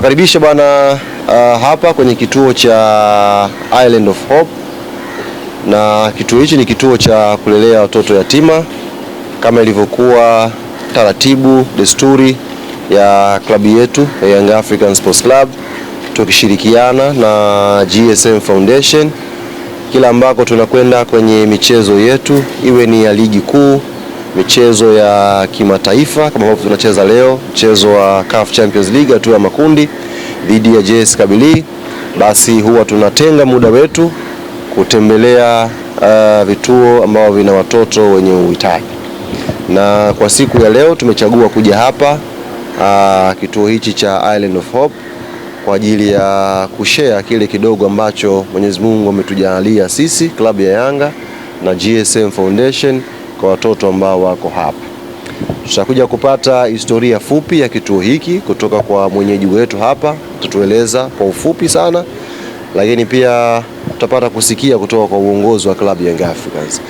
Tunakaribisha bwana hapa kwenye kituo cha Island of Hope, na kituo hichi ni kituo cha kulelea watoto yatima kama ilivyokuwa taratibu desturi ya klabu yetu ya Young African Sports Club, tukishirikiana na GSM Foundation kila ambako tunakwenda kwenye michezo yetu, iwe ni ya ligi kuu, michezo ya kimataifa kama ambavyo tunacheza leo, mchezo wa CAF Champions League hatua ya makundi dhidi ya JS Kabylie, basi huwa tunatenga muda wetu kutembelea vituo ambao vina watoto wenye uhitaji. Na kwa siku ya leo tumechagua kuja hapa kituo hichi cha Island of Hope kwa ajili ya kushare kile kidogo ambacho Mwenyezi Mungu ametujalia sisi klabu ya Yanga na GSM Foundation kwa watoto ambao wako hapa. Tutakuja kupata historia fupi ya kituo hiki kutoka kwa mwenyeji wetu hapa, tutueleza kwa ufupi sana, lakini pia tutapata kusikia kutoka kwa uongozi wa klabu ya Young Africans.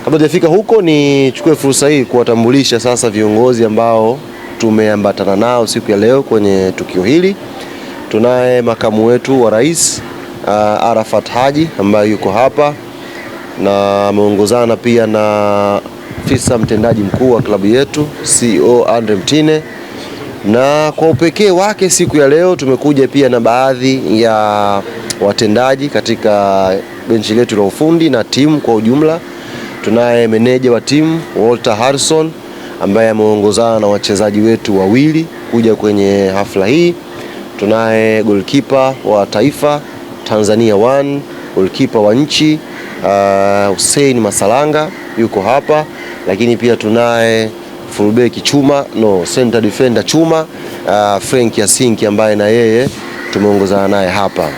Kabla hajafika huko, nichukue fursa hii kuwatambulisha sasa viongozi ambao tumeambatana nao siku ya leo kwenye tukio hili. Tunaye makamu wetu wa rais Arafat Haji ambaye yuko hapa na ameongozana pia na afisa mtendaji mkuu wa klabu yetu CEO Andre Mtine, na kwa upekee wake siku ya leo tumekuja pia na baadhi ya watendaji katika benchi letu la ufundi na timu kwa ujumla. Tunaye meneja wa timu Walter Harrison ambaye ameongozana na wachezaji wetu wawili kuja kwenye hafla hii. Tunaye goalkeeper wa taifa Tanzania 1, goalkeeper wa nchi Hussein Masalanga yuko hapa, lakini pia tunaye fullback center defender chuma Frank Yasinki ambaye na yeye tumeongozana naye hapa.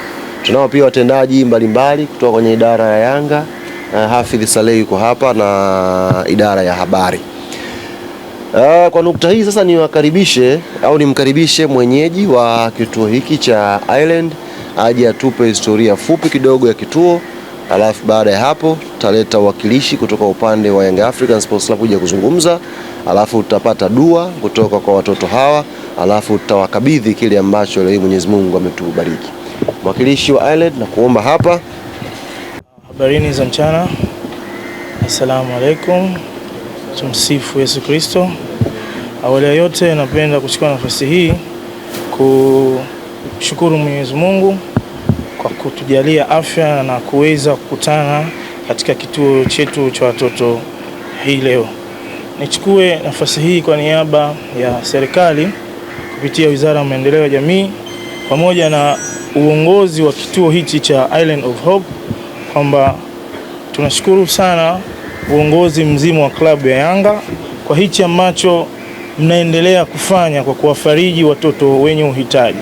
Tunao pia watendaji mbalimbali kutoka kwenye idara ya Yanga, Hafidh Saleh yuko hapa na idara ya habari. Kwa nukta hii sasa nimkaribishe mwenyeji wa kituo hiki cha Island aje atupe historia fupi kidogo ya kituo, alafu baada ya hapo tutaleta wakilishi kutoka upande wa Young African Sports Club kuja kuzungumza, alafu tutapata dua kutoka kwa watoto hawa, alafu tutawakabidhi kile ambacho leo Mwenyezi Mungu ametubariki. Mwakilishi wa Island na kuomba hapa. Habarini za mchana. Assalamu alaikum. Tumsifu Yesu Kristo. Awali ya yote napenda kuchukua nafasi hii kushukuru Mwenyezi Mungu kwa kutujalia afya na kuweza kukutana katika kituo chetu cha watoto hii leo. Nichukue nafasi hii kwa niaba ya serikali kupitia Wizara ya Maendeleo ya Jamii pamoja na uongozi wa kituo hichi cha Island of Hope kwamba tunashukuru sana uongozi mzima wa klabu ya Yanga kwa hichi ambacho mnaendelea kufanya kwa kuwafariji watoto wenye uhitaji,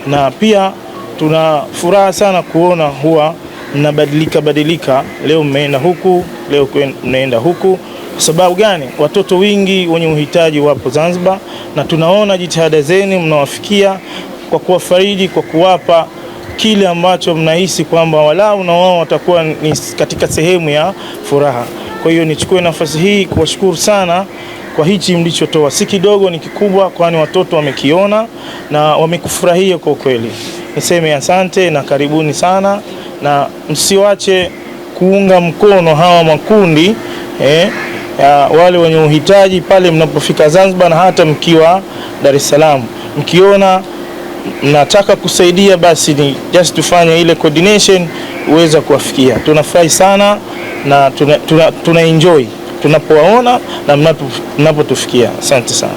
na pia tuna furaha sana kuona huwa mnabadilika. Leo mmeenda huku, leo mnaenda huku. Kwa sababu gani? Watoto wengi wenye uhitaji wapo Zanzibar, na tunaona jitihada zenu mnawafikia kwa kuwafariji, kwa kuwapa kile ambacho mnahisi kwamba walau na wao watakuwa ni katika sehemu ya furaha. Kwa hiyo nichukue nafasi hii kuwashukuru sana kwa hichi mlichotoa. Si kidogo, ni kikubwa, kwani watoto wamekiona na wamekufurahia kwa kweli. Niseme asante na karibuni sana, na msiwache kuunga mkono hawa makundi wale wenye uhitaji pale mnapofika Zanzibar, na hata mkiwa Dar es Salaam. Mkiona mnataka kusaidia, basi ni just tufanye ile coordination uweza kuwafikia. Tunafurahi sana na tuna enjoy tunapowaona na mnapotufikia. Asante sana.